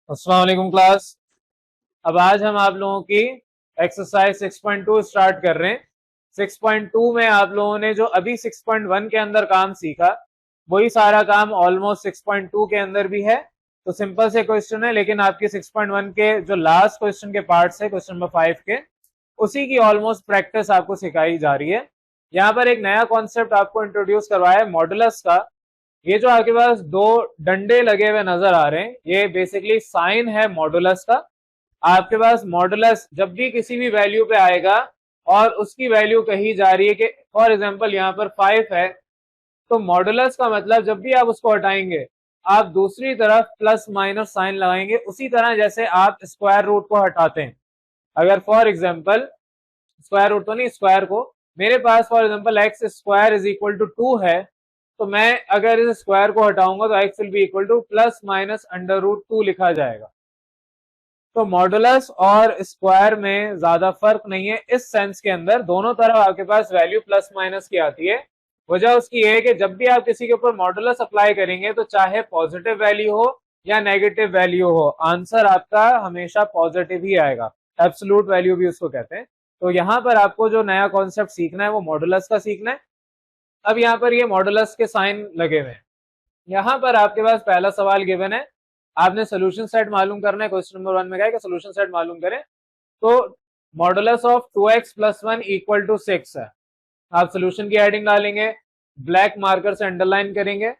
अस्सलाम वालेकुम क्लास। अब आज हम आप लोगों की एक्सरसाइज 6.2 स्टार्ट कर रहे हैं। 6.2 में आप लोगों ने जो अभी 6.1 के अंदर काम सीखा वही सारा काम ऑलमोस्ट 6.2 के अंदर भी है। तो सिंपल से क्वेश्चन है, लेकिन आपके 6.1 के जो लास्ट क्वेश्चन के पार्ट्स है, क्वेश्चन नंबर 5 के, उसी की ऑलमोस्ट प्रैक्टिस आपको सिखाई जा रही है। यहाँ पर एक नया कॉन्सेप्ट आपको इंट्रोड्यूस करवाया है मॉडुलस का। ये जो आपके पास दो डंडे लगे हुए नजर आ रहे हैं, ये बेसिकली साइन है मॉडुलस का। आपके पास मॉडुलस जब भी किसी भी वैल्यू पे आएगा और उसकी वैल्यू कही जा रही है कि फॉर एग्जांपल यहाँ पर 5 है, तो मॉडुलस का मतलब जब भी आप उसको हटाएंगे आप दूसरी तरफ प्लस माइनस साइन लगाएंगे, उसी तरह जैसे आप स्क्वायर रूट को हटाते हैं। अगर फॉर एग्जांपल स्क्वायर रूट तो नहीं, स्क्वायर को मेरे पास for example X square is equal to 2 है, तो मैं अगर इस स्क्वायर को हटाऊंगा तो x will be equal to plus minus under root 2 लिखा जाएगा। तो मॉडुलस और स्क्वायर में ज्यादा फर्क नहीं है इस सेंस के अंदर, दोनों तरफ आपके पास वैल्यू प्लस माइनस की आती है। वजह उसकी ये है कि जब भी आप किसी के ऊपर मॉडुलस अप्लाई करेंगे तो चाहे पॉजिटिव वैल्यू हो या नेगेटिव वैल्यू हो, आंसर आपका हमेशा पॉजिटिव ही आएगा। एब्सोल्यूट वैल्यू भी उसको कहते हैं। तो यहाँ पर आपको जो नया कॉन्सेप्ट सीखना है वो मॉडुलस का सीखना है। अब यहाँ पर ये मॉडुलस के साइन लगे हुए हैं। यहाँ पर आपके पास पहला सवाल गिवन है, आपने सोल्यूशन सेट मालूम करना है। क्वेश्चन नंबर 1 में कहा है कि सोल्यूशन सेट मालूम करें। तो modulus of 2x plus 1 equal to 6 है। आप सोल्यूशन की हेडिंग डालेंगे, ब्लैक मार्कर से अंडरलाइन करेंगे,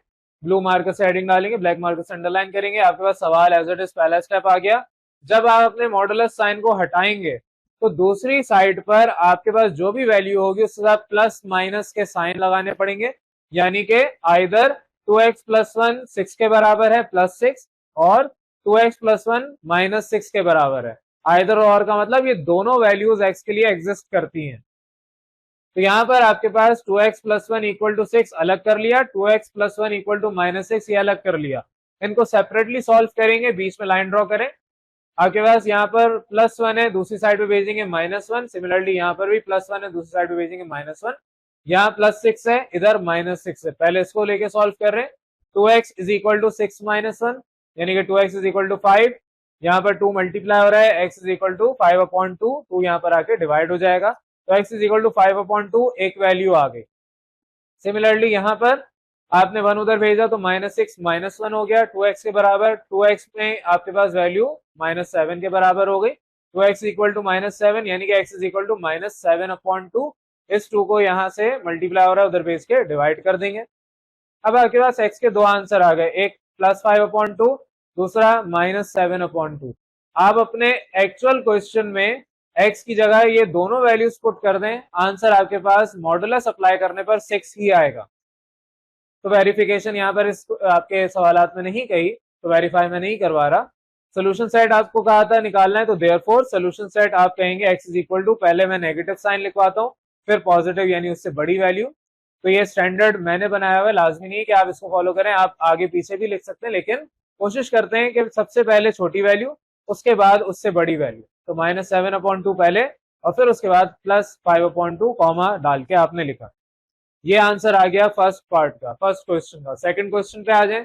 ब्लू मार्कर से हेडिंग डालेंगे, ब्लैक मार्कर से अंडरलाइन करेंगे। आपके पास सवाल एज इट इज पहला स्टेप आ गया। जब आप अपने मॉडुलस साइन को हटाएंगे तो दूसरी साइड पर आपके पास जो भी वैल्यू होगी उसके साथ प्लस माइनस के साइन लगाने पड़ेंगे, यानी कि आइदर 2x प्लस 1 6 के बराबर है प्लस 6, और 2x प्लस 1 माइनस 6 के बराबर है। आइदर और का मतलब ये दोनों वैल्यूज x के लिए एग्जिस्ट करती हैं। तो यहाँ पर आपके पास 2x प्लस 1 इक्वल टू 6 अलग कर लिया, 2x plus 1 equal to minus 6 ये अलग कर लिया। इनको सेपरेटली सॉल्व करेंगे, बीच में लाइन ड्रॉ करें। आपके पास यहाँ पर प्लस 1 है, दूसरी साइड पे भेजेंगे माइनस 1। सिमिलरली यहाँ पर भी प्लस 1 है, दूसरी साइड पे भेजेंगे माइनस 1। यहाँ प्लस 6 है, इधर माइनस 6 है। पहले इसको लेके सॉल्व कर रहे हैं। 2x is equal to 6 minus 1, यानी कि 2x इज इक्वल टू 5। यहाँ पर 2 मल्टीप्लाई हो रहा है, x is equal to 5 upon 2, 2 यहाँ पर आके डिवाइड हो जाएगा। तो x is equal to 5 upon 2 एक वैल्यू आ गई। सिमिलरली यहाँ पर आपने 1 उधर भेजा तो माइनस 6 माइनस 1 हो गया 2x के बराबर। 2x में आपके पास वैल्यू माइनस 7 के बराबर हो गई। 2x इक्वल टू माइनस 7, यानी कि x is equal to minus 7 upon 2। इस 2 को यहाँ से मल्टीप्लाई हो रहा है उधर भेज के डिवाइड कर देंगे। अब आपके पास x के दो आंसर आ गए, एक प्लस 5 अपॉन 2, दूसरा माइनस 7 अपॉन 2। आप अपने एक्चुअल क्वेश्चन में x की जगह ये दोनों वैल्यूज पुट कर दें, आंसर आपके पास मॉडुलस अप्लाई करने पर 6 ही आएगा। तो वेरिफिकेशन यहाँ पर इस आपके सवालात में नहीं कही, तो वेरीफाई में नहीं करवा रहा। सोल्यूशन सेट आपको कहा था निकालना है, तो देयरफॉर सोल्यूशन सेट आप कहेंगे x इज इक्वल टू, पहले मैं नेगेटिव साइन लिखवाता हूँ, फिर पॉजिटिव यानी उससे बड़ी वैल्यू। तो ये स्टैंडर्ड मैंने बनाया हुआ है, लाजमी नहीं कि आप इसको फॉलो करें, आप आगे पीछे भी लिख सकते हैं, लेकिन कोशिश करते हैं कि सबसे पहले छोटी वैल्यू, उसके बाद उससे बड़ी वैल्यू। तो माइनस 7 अपॉन 2 पहले, और फिर उसके बाद प्लस 5 अपॉन 2 कॉमा डाल के आपने लिखा। ये आंसर आ गया फर्स्ट पार्ट का, फर्स्ट क्वेश्चन का। सेकंड क्वेश्चन पे आ जाए।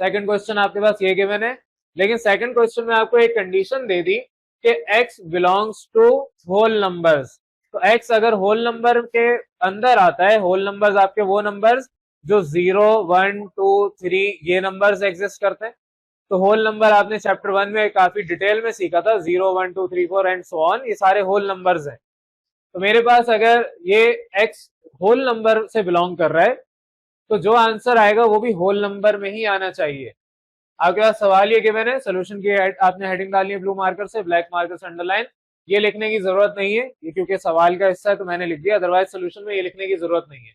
सेकंड क्वेश्चन आपके पास ये गिवन है, लेकिन सेकंड क्वेश्चन में आपको एक कंडीशन दे दी कि x belongs to whole numbers. तो x अगर होल नंबर के अंदर आता है, होल नंबर्स आपके वो नंबर्स जो 0 1 2 3 ये नंबर्स एग्जिस्ट करते हैं। तो होल नंबर आपने चैप्टर 1 में काफी डिटेल में सीखा था, 0 1 2 3 4 एंड सो ऑन, ये सारे होल नंबर्स हैं। तो मेरे पास अगर ये x होल नंबर से बिलोंग कर रहा है तो जो आंसर आएगा वो भी होल नंबर में ही आना चाहिए। आपके पास सवाल ये गिवन है, सोल्यूशन की आपने हेडिंग डालनी है ब्लू मार्कर से, ब्लैक मार्कर से अंडरलाइन। ये लिखने की जरूरत नहीं है, ये क्योंकि सवाल का हिस्सा है तो मैंने लिख दिया, अदरवाइज सोल्यूशन में ये लिखने की जरूरत नहीं है।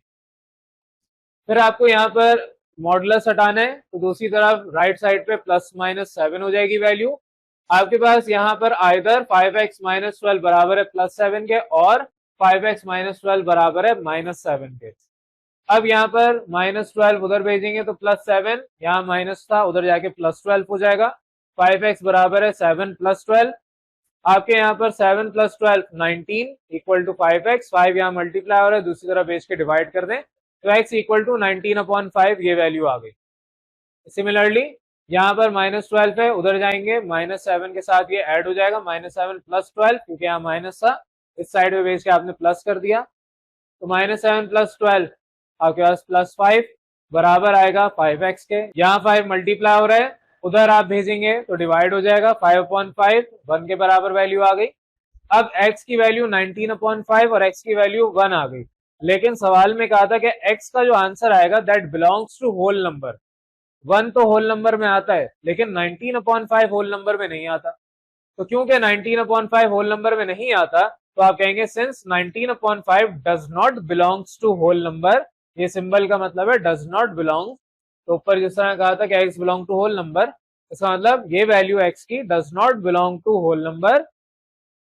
फिर आपको यहाँ पर मॉडुलस हटाना है, तो दूसरी तरफ राइट साइड पे प्लस माइनस 7 हो जाएगी वैल्यू। आपके पास यहाँ पर आइदर 5x माइनस 12 बराबर है प्लस 7 के, और 5x माइनस 12 बराबर है माइनस 7 के। अब यहाँ पर माइनस 12 उधर भेजेंगे तो प्लस 7, यहाँ माइनस था उधर जाके प्लस 12 हो जाएगा। 5x बराबर है 7 प्लस 12। आपके यहाँ पर 7 प्लस 12 19 इक्वल टू 5x। 5 यहाँ मल्टीप्लाई हो रहा है, दूसरी तरफ भेज के डिवाइड कर दें तो x इक्वल टू 19 अपॉन 5 ये वैल्यू आ गई। सिमिलरली यहाँ पर -12 है, उधर जाएंगे -7 के साथ ये ऐड हो जाएगा, -7 + 12, क्योंकि यहाँ माइनस था, इस साइड में भेज के आपने प्लस कर दिया, तो -7 + 12 आपके पास +5 बराबर आएगा 5x के। यहाँ 5 मल्टीप्लाई हो रहा है, उधर आप भेजेंगे तो डिवाइड हो जाएगा, 5/5 1 के बराबर वैल्यू आ गई। अब x की वैल्यू 19/5 और x की वैल्यू 1 आ गई, लेकिन सवाल में कहा था कि x का जो आंसर आएगा that belongs to whole number. 1 तो होल नंबर में आता है, लेकिन 19/5 होल नंबर में नहीं आता। तो क्योंकि 19/5 होल नंबर में नहीं आता, तो आप कहेंगे since 19/5 does not belongs to whole number, ये सिंबल का मतलब है डज नॉट बिलोंग। तो ऊपर जिस तरह कहा था कि x belong to whole number, इसका मतलब ये वैल्यू x की does not belong to whole number,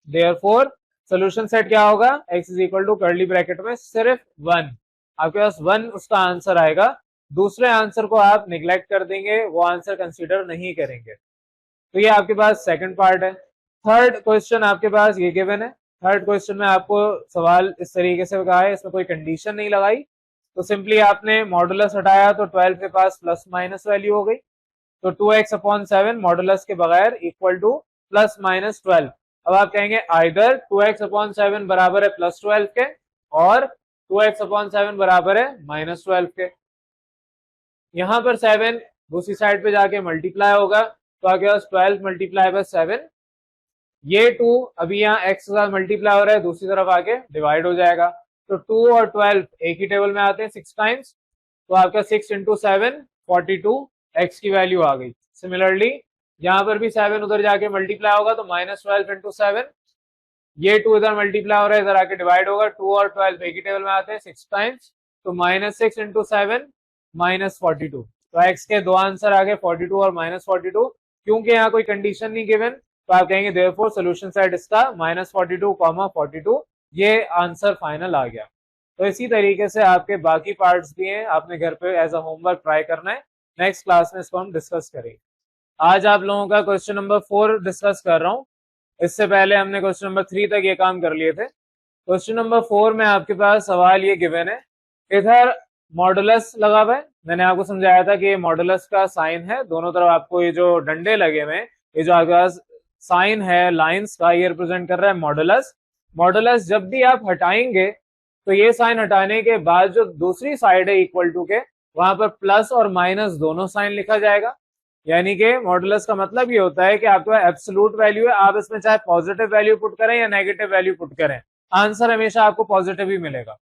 therefore solution set क्या होगा, x is equal to curly bracket में सिर्फ 1, आपके पास 1 उसका आंसर आएगा। दूसरे आंसर को आप निग्लेक्ट कर देंगे, वो आंसर कंसीडर नहीं करेंगे। तो ये आपके पास सेकंड पार्ट है। थर्ड क्वेश्चन आपके पास ये गिवन है। थर्ड क्वेश्चन में आपको सवाल इस तरीके से कहा है, इसमें कोई कंडीशन नहीं लगाई, तो सिंपली आपने मॉडुलस हटाया तो 12 के पास प्लस माइनस वैल्यू हो गई, तो 2x/7 मॉडुलस के बगैर इक्वल टू +-12। अब आप कहेंगे आइदर 2x/7 बराबर है +12 के और 2x/7 बराबर है -12 के। यहां पर 7 दूसरी साइड पे जाके मल्टीप्लाई होगा, तो आपके पास 12 मल्टीप्लाई बाय 7, ये 2 अभी यहाँ x के साथ मल्टीप्लाई हो रहा है, दूसरी तरफ आके डिवाइड हो जाएगा, तो 2 और 12 एक ही टेबल में आते हैं 6 टाइम्स, तो आपका 6 × 7 42 x की वैल्यू आ गई। सिमिलरली यहाँ पर भी 7 उधर जाके मल्टीप्लाई होगा, तो -12 × 7, ये 2 इधर मल्टीप्लाई हो रहा है, इधर आके डिवाइड होगा, 2 और 12 एक ही टेबल में आते हैं 6 टाइम्स, तो -6 × 7 -42। तो x के दो आंसर आ गए 42 और -42। क्योंकि यहाँ कोई कंडीशन नहीं गिवन, तो आप कहेंगे देयरफॉर सॉल्यूशन सेट इसका -42, 42, ये आंसर फाइनल आ गया। तो इसी तरीके से आपके बाकी पार्ट्स भी हैं, आपने घर पे एज अ होमवर्क ट्राई करना है। नेक्स्ट क्लास में इसको हम डिस्कस करेंगे। आज आप लोगों का क्वेश्चन नंबर 4 डिस्कस कर रहा हूँ। इससे पहले हमने क्वेश्चन नंबर 3 तक ये काम कर लिए थे। क्वेश्चन नंबर 4 में आपके पास सवाल ये गिवन है, इधर मॉडुलस लगा हुआ है, मैंने आपको समझाया था कि ये मॉडुलस का साइन है, दोनों तरफ आपको ये जो डंडे लगे हुए हैं, ये जो आपके पास साइन है लाइंस का, ये रिप्रेजेंट कर रहा है मॉडुलस। मॉडुलस जब भी आप हटाएंगे, तो ये साइन हटाने के बाद जो दूसरी साइड है इक्वल टू के, वहां पर प्लस और माइनस दोनों साइन लिखा जाएगा। यानी कि मॉडुलस का मतलब ये होता है कि आपके पास एब्सोल्यूट वैल्यू है, आप इसमें चाहे पॉजिटिव वैल्यू पुट करें या नेगेटिव वैल्यू पुट करें, आंसर हमेशा आपको पॉजिटिव ही मिलेगा।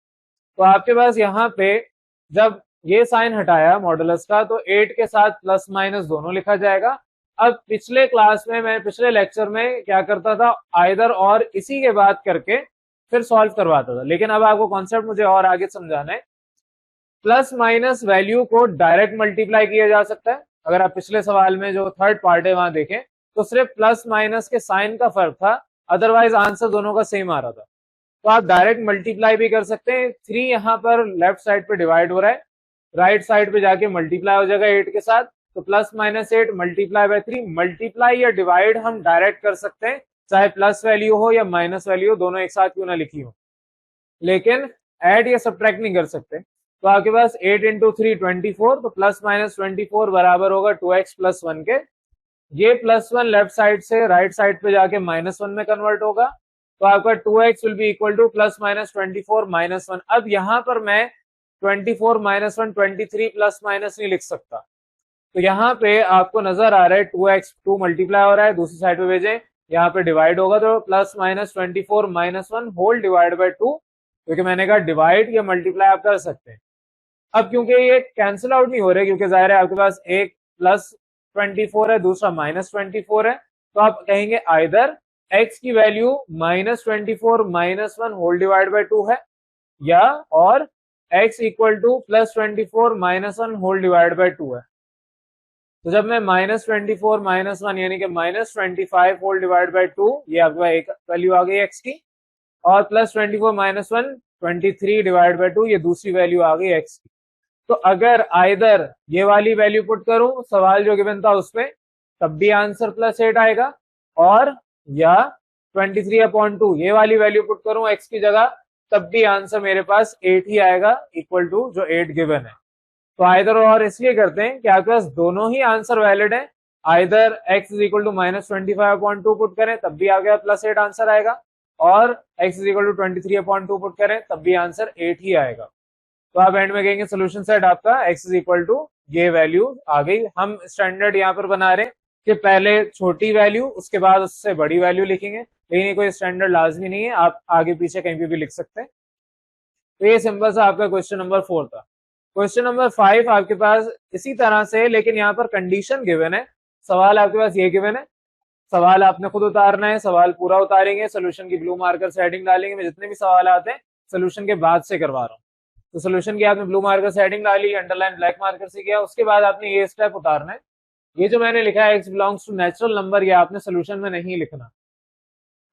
तो आपके पास यहाँ पे जब ये साइन हटाया मॉडुलस का, तो 8 के साथ प्लस माइनस दोनों लिखा जाएगा। अब पिछले क्लास में, मैं पिछले लेक्चर में क्या करता था, आइदर और इसी के बाद करके फिर सॉल्व करवाता था, लेकिन अब आपको कॉन्सेप्ट मुझे और आगे समझाना है। प्लस माइनस वैल्यू को डायरेक्ट मल्टीप्लाई किया जा सकता है। अगर आप पिछले सवाल में जो थर्ड पार्ट है वहां देखें, तो सिर्फ प्लस माइनस के साइन का फर्क था, अदरवाइज आंसर दोनों का सेम आ रहा था। तो आप डायरेक्ट मल्टीप्लाई भी कर सकते हैं। 3 यहाँ पर लेफ्ट साइड पे डिवाइड हो रहा है, राइट साइड पे जाके मल्टीप्लाई हो जाएगा 8 के साथ, तो +-8 मल्टीप्लाई बाय 3। मल्टीप्लाई या डिवाइड हम डायरेक्ट कर सकते हैं, चाहे प्लस वैल्यू हो या माइनस वैल्यू हो, दोनों एक साथ क्यों ना लिखी हो, लेकिन ऐड या सब्ट्रैक्ट नहीं कर सकते। तो आपके पास 8 × 3 24, तो +-24 बराबर होगा 2x + 1 के। ये +1 लेफ्ट साइड से राइट साइड पे जाके -1 में कन्वर्ट होगा, तो आपका 2x will be equal to +-24 -1। अब यहाँ पर मैं 24 - 1 23 प्लस माइनस नहीं लिख सकता, तो यहाँ पे आपको नजर आ रहा है 2x 2 मल्टीप्लाई हो रहा है, दूसरी साइड पे भेजें, यहाँ पे डिवाइड होगा, तो +-24 -1 होल डिवाइड बाय 2, क्योंकि मैंने कहा डिवाइड या मल्टीप्लाई आप कर सकते हैं। अब क्योंकि ये कैंसिल आउट नहीं हो रहे, क्योंकि जाहिर है आपके पास एक +24 है, दूसरा -24 है, तो आप कहेंगे आइदर x की वैल्यू -24 -1 होल डिवाइड बाय 2 है, या और x equal to +24 -1 whole divide by 2 है। तो जब मैं -24 -1 यानी कि -25 होल डिवाइड बाय 2, ये आपका एक वैल्यू आ गई x की, और +24 -1 23 डिवाइड बाय 2, ये दूसरी वैल्यू आ गई x की। तो अगर आइदर ये वाली वैल्यू पुट करूं सवाल जो गिवन था उसमें, तब भी आंसर +8 आएगा, और या 23/2 ये वाली वैल्यू पुट करूं x की जगह, तब भी आंसर मेरे पास 8 ही आएगा, इक्वल टू जो 8 गिवन है। तो आइदर और इसलिए करते हैं कि आपके पास दोनों ही आंसर वैलिड है। Either x is equal to -25/2 put करें तब भी आपके पास +8 आंसर आएगा, और x is equal to 23/2 put करें तब भी आंसर 8 ही आएगा। तो आप एंड में कहेंगे सोल्यूशन सेट आपका x इज इक्वल टू ये वैल्यू आ गई। हम स्टैंडर्ड यहाँ पर बना रहे हैं कि पहले छोटी वैल्यू उसके बाद उससे बड़ी वैल्यू लिखेंगे, लेकिन ये कोई स्टैंडर्ड लाजमी नहीं है, आप आगे पीछे कहीं पे भी लिख सकते हैं। तो ये सिंपल सा आपका क्वेश्चन नंबर 4 था। क्वेश्चन नंबर 5 आपके पास इसी तरह से, लेकिन यहाँ पर कंडीशन गिवन है। सवाल आपके पास ये गिवन है, सवाल आपने खुद उतारना है, सवाल पूरा उतारेंगे, सोल्यूशन की ब्लू मार्कर से हेडिंग डालेंगे। मैं जितने भी सवाल आते हैं सोल्यूशन के बाद से करवा रहा हूँ। तो सोल्यूशन की आपने ब्लू मार्कर से हेडिंग डाली, अंडरलाइन ब्लैक मार्कर से किया, उसके बाद आपने ये स्टेप उतारना है। ये जो मैंने लिखा है x belongs to natural number, ये आपने सोल्यूशन में नहीं लिखना।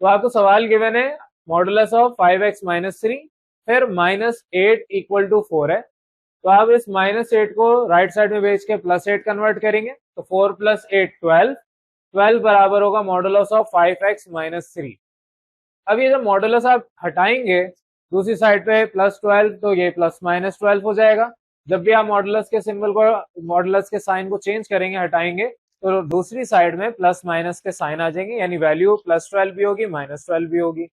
तो आपको सवाल गिवन है मॉडुलस ऑफ 5x-3, फिर -8 इक्वल टू 4 है। तो आप इस -8 को राइट साइड में भेज के +8 कन्वर्ट करेंगे, तो 4 + 8 12, 12 बराबर होगा मॉडुलस ऑफ 5x-3। अब ये जब मॉडुलस आप हटाएंगे दूसरी साइड पे +12, तो ये +-12 हो जाएगा। जब भी आप मॉडुलस के सिंबल को, मॉडुलस के साइन को चेंज करेंगे, हटाएंगे, तो दूसरी साइड में प्लस माइनस के साइन आ जाएंगे, यानी वैल्यू +12 भी होगी, -12 भी होगी।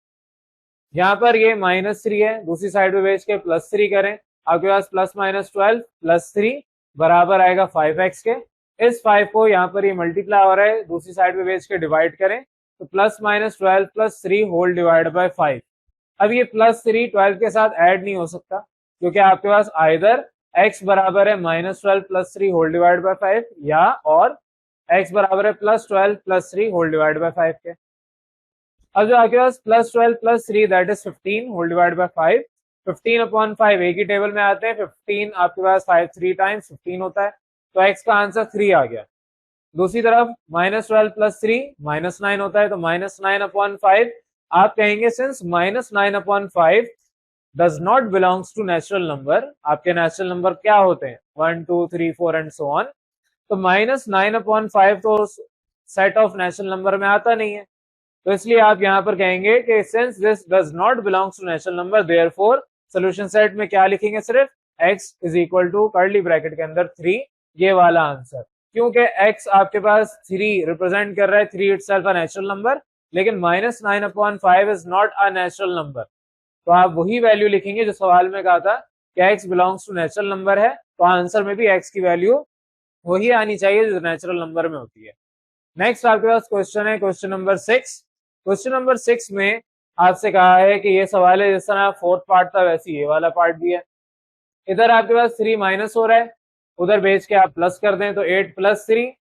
यहाँ पर ये -3 है, दूसरी साइड पे भेज के +3 करें, आपके पास +-12 +3 बराबर आएगा 5x के। इस 5 को यहाँ पर ये मल्टीप्लाई हो रहा है, दूसरी साइड पे भेज के डिवाइड करें, तो +-12 + 3 होल डिवाइड बाय 5। अब ये +3 12 के साथ ऐड नहीं हो सकता, क्योंकि आपके पास आइदर x बराबर है -12 + 3 होल डिवाइड बाय 5, या और x बराबर है +12 + 3 होल डिवाइड बाय 5 के। अब जो आपके पास +12 + 3 that is 15 whole divide by 5, 15/5 एक ही टेबल में आते हैं। 15 आपके पास 5 3 टाइम्स 15 होता है, तो x का आंसर 3 आ गया। दूसरी तरफ -12 + 3 -9 होता है, तो -9/5 आप कहेंगे since -9/5 does not belongs to natural number. आपके नेचुरल नंबर क्या होते हैं? 1 2 3 4 एंड सो ऑन। तो -9/5 तो सेट ऑफ नेचुरल नंबर में आता नहीं है, तो इसलिए आप यहाँ पर कहेंगे कि since this does not belongs to natural number, therefore solution set में क्या लिखेंगे? सिर्फ x is equal to curly bracket के अंदर 3, ये वाला आंसर। क्योंकि x आपके पास 3 रिप्रेजेंट कर रहा है, 3 इटसेल्फ अ नेचुरल नंबर, लेकिन -9/5 is not a natural number. तो आप वही वैल्यू लिखेंगे जो सवाल में कहा था कि x belongs to natural number है, तो आंसर में भी x की वैल्यू वही आनी चाहिए जो नेचुरल नंबर में होती है। नेक्स्ट आपके पास क्वेश्चन है क्वेश्चन नंबर 6। क्वेश्चन नंबर 6 में आपसे कहा है कि ये सवाल है जिस तरह फोर्थ पार्ट था वैसे ये वाला पार्ट भी है। इधर आपके पास 3 माइनस हो रहा है, उधर भेज के आप प्लस कर दें तो 8 + 3,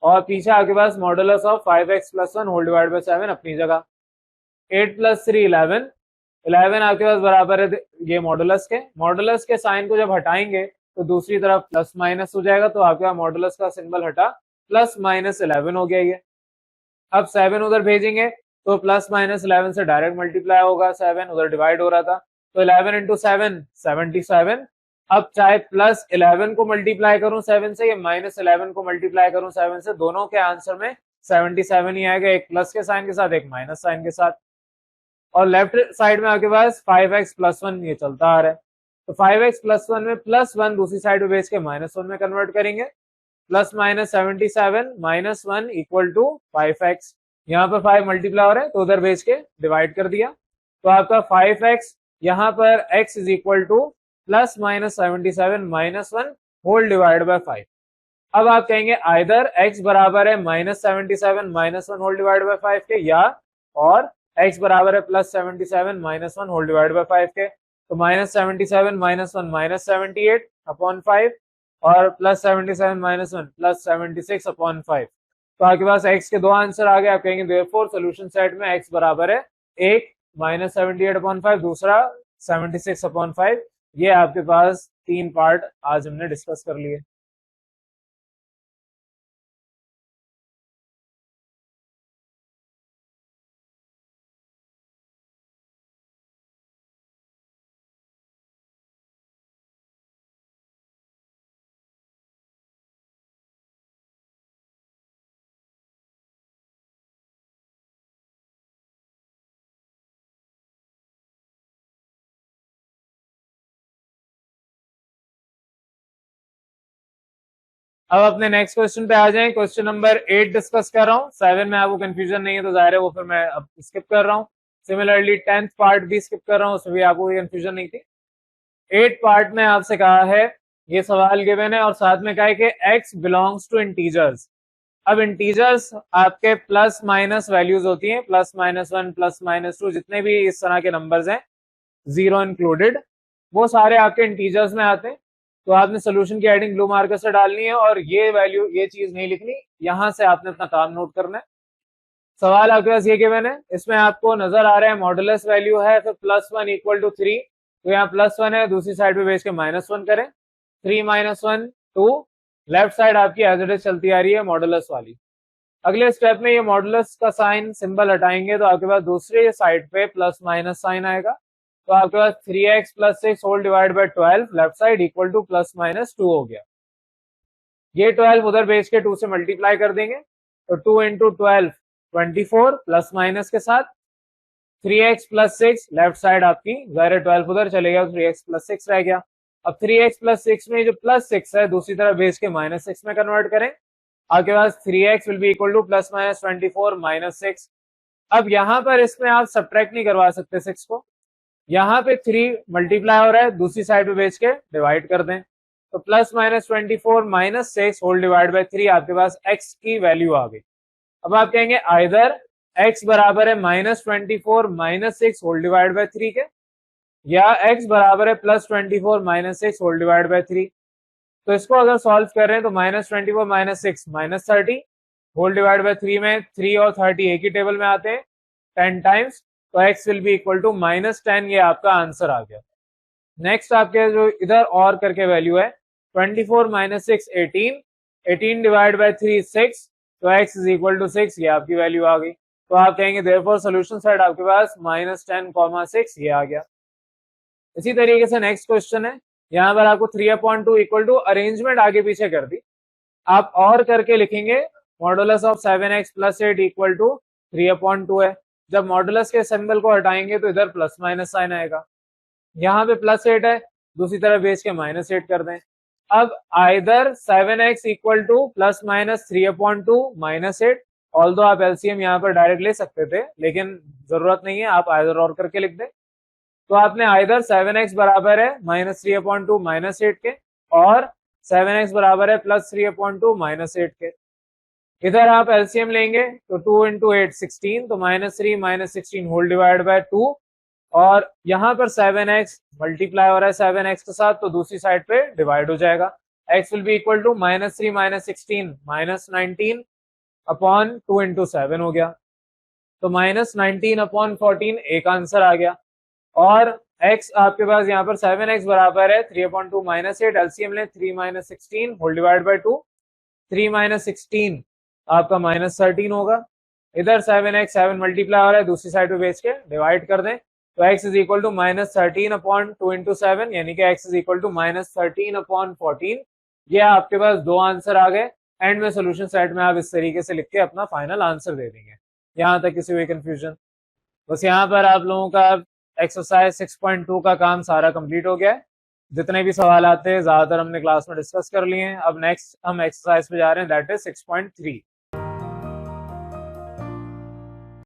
और पीछे आपके पास modulus of 5x + 1 whole divide by 7 अपनी जगह। 8 + 3 11, 11 आपके पास बराबर है ये मॉडुलस के साइन को जब हटाएंगे तो दूसरी तरफ प्लस माइनस हो जाएगा, तो आपके पास मॉडुलस का सिंबल हटा, +-11 हो गया ये। अब 7 उधर भेजेंगे तो +-11 से डायरेक्ट मल्टीप्लाई होगा, 7 उधर डिवाइड हो रहा था, तो 11 × 7 77। अब चाहे +11 को मल्टीप्लाई करूं 7 से या -11 को मल्टीप्लाई करूं 7 से, दोनों के आंसर में 77 ही आएगा, एक प्लस के साइन के साथ, एक माइनस साइन के साथ। और लेफ्ट साइड में आपके पास 5x + 1 ये चलता आ रहा है, तो 5x + 1 में +1 दूसरी साइड पे भेज के -1 में कन्वर्ट करेंगे, +-77 -1 इक्वल टू 5x। यहाँ पर 5 मल्टीप्लाई हो रहा है तो उधर भेज के डिवाइड कर दिया, तो आपका 5x यहाँ पर x is equal to +-77 -1 whole divide by 5। अब आप कहेंगे आइदर x बराबर है -77 -1 होल डिवाइड बाय 5 के, या और x बराबर है +77 -1 होल डिवाइड बाय 5 के। तो -77 -1 -78/5, और +77 -1 +76/5। तो आपके पास x के दो आंसर आ गए। आप कहेंगे देयरफॉर सॉल्यूशन सेट में x बराबर है एक -78/5, दूसरा 76/5। ये आपके पास 3 पार्ट आज हमने डिस्कस कर लिए। अब अपने नेक्स्ट क्वेश्चन पे आ जाएं। क्वेश्चन नंबर 8 डिस्कस कर रहा हूँ। 7 में आपको कंफ्यूजन नहीं है तो जाहिर है वो फिर मैं अब स्किप कर रहा हूँ। सिमिलरली 10th पार्ट भी स्किप कर रहा हूँ, उसमें भी आपको कोई कंफ्यूजन नहीं थी। 8 पार्ट में आपसे कहा है, ये सवाल गिवन है और साथ में कहा है कि x बिलोंग्स टू इंटीजर्स। अब इंटीजर्स आपके प्लस माइनस वैल्यूज होती हैं, प्लस माइनस 1 प्लस माइनस 2, जितने भी इस तरह के नंबर्स हैं, जीरो इंक्लूडेड, वो सारे आपके इंटीजर्स में आते हैं। तो आपने सोल्यूशन की हेडिंग ब्लू मार्कर से डालनी है और ये वैल्यू, ये चीज नहीं लिखनी, यहां से आपने अपना काम नोट करना है। सवाल आपके पास ये गिवन है, इसमें आपको नजर आ रहा है मॉडुलस वैल्यू है, फिर +1 इक्वल टू 3, तो यहाँ +1 है, दूसरी साइड पे भेज के -1 करें, 3 - 1 2, लेफ्ट साइड आपकी एज इट इज चलती आ रही है मॉडुलस वाली। अगले स्टेप में ये मॉडुलस का साइन सिंबल हटाएंगे तो आपके पास दूसरे साइड पे प्लस माइनस साइन आएगा, तो आपके पास 3x + 6 whole divide by 12 left side equal to +-2 हो गया। ये 12 उधर भेज के 2 से मल्टीप्लाई कर देंगे, तो 2 × 12 24 प्लस माइनस के साथ 3x + 6 लेफ्ट साइड आपकी, ज़ाहिर 12 उधर चले गया, 3x + 6 रह गया। अब 3x + 6 में जो +6 है दूसरी तरफ भेज के -6 में कन्वर्ट करें, आपके पास 3x will be equal to +-24 -6। अब यहाँ पर इसमें आप सब्ट्रैक्ट नहीं करवा सकते 6 को, यहाँ पे 3 मल्टीप्लाई हो रहा है, दूसरी साइड पे भेज के डिवाइड कर दें, तो +-24 - 6 होल डिवाइड बाय 3 आपके पास x की वैल्यू आ गई। अब आप कहेंगे आइदर x बराबर है -24 - 6 होल डिवाइड बाय 3 के, या x बराबर है +24 - 6 होल डिवाइड बाय 3। तो इसको अगर सॉल्व कर रहे हैं तो -24 - 6 -30 होल डिवाइड बाय 3 में 3 और 30 एक ही टेबल में आते हैं 10 टाइम्स, तो x will be equal to -10। ये आपका आंसर आ गया। नेक्स्ट आपके जो इधर और करके वैल्यू है 24 - 6 18, 18 डिवाइड बाय 3 6, तो x इज इक्वल टू 6, ये आपकी वैल्यू आ गई। तो आप कहेंगे देयरफॉर सॉल्यूशन साइड आपके पास -10, 6 ये आ गया। इसी तरीके से नेक्स्ट क्वेश्चन है, यहाँ पर आपको 3/2 इक्वल टू अरेंजमेंट आगे पीछे कर दी, आप और करके लिखेंगे modulus of 7x + 8 equal to 3/2 है। जब मॉडुलस के सिंबल को हटाएंगे तो इधर प्लस माइनस साइन आएगा, यहाँ पे +8 है, दूसरी तरफ भेज के -8 कर दें। अब either 7x equal to ±3/2 -8, although आप एलसीएम यहाँ पर डायरेक्ट ले सकते थे लेकिन जरूरत नहीं है, आप आइदर और करके लिख दें। तो आपने आइदर 7x बराबर है -3/2 -8 के, और 7x बराबर है +3/2 -8 के। इधर आप एलसीएम लेंगे तो 2 × 8 16, तो -3 - 16 होल डिवाइड बाय 2, और यहाँ पर 7x मल्टीप्लाई हो रहा है 7x के साथ, तो दूसरी साइड पे डिवाइड हो जाएगा। x will be equal to -3 - 16 -19 upon 2 × 7 हो गया, तो -19/14 एक आंसर आ गया। और x आपके पास यहाँ पर 7x बराबर है 3/2 -8, एलसीएम लें 3 - 16 होल डिवाइड बाय 2, 3 - 16 आपका -13 होगा। इधर 7x 7 मल्टीप्लाई हो रहा है, दूसरी साइड पे भेज के डिवाइड कर दें, तो x इज इक्वल टू -13/2 × 7, यानी कि x इज इक्वल टू -13/14। ये आपके पास दो आंसर आ गए। एंड में सोल्यूशन सेट में आप इस तरीके से लिख के अपना फाइनल आंसर दे देंगे। यहाँ तक किसी हुई कंफ्यूजन? बस यहाँ पर आप लोगों का एक्सरसाइज 6.2 का काम सारा कंप्लीट हो गया है। जितने भी सवाल आते हैं ज्यादातर हमने क्लास में डिस्कस कर लिए हैं। अब नेक्स्ट हम एक्सरसाइज पे जा रहे हैं, दैट इज 6.3।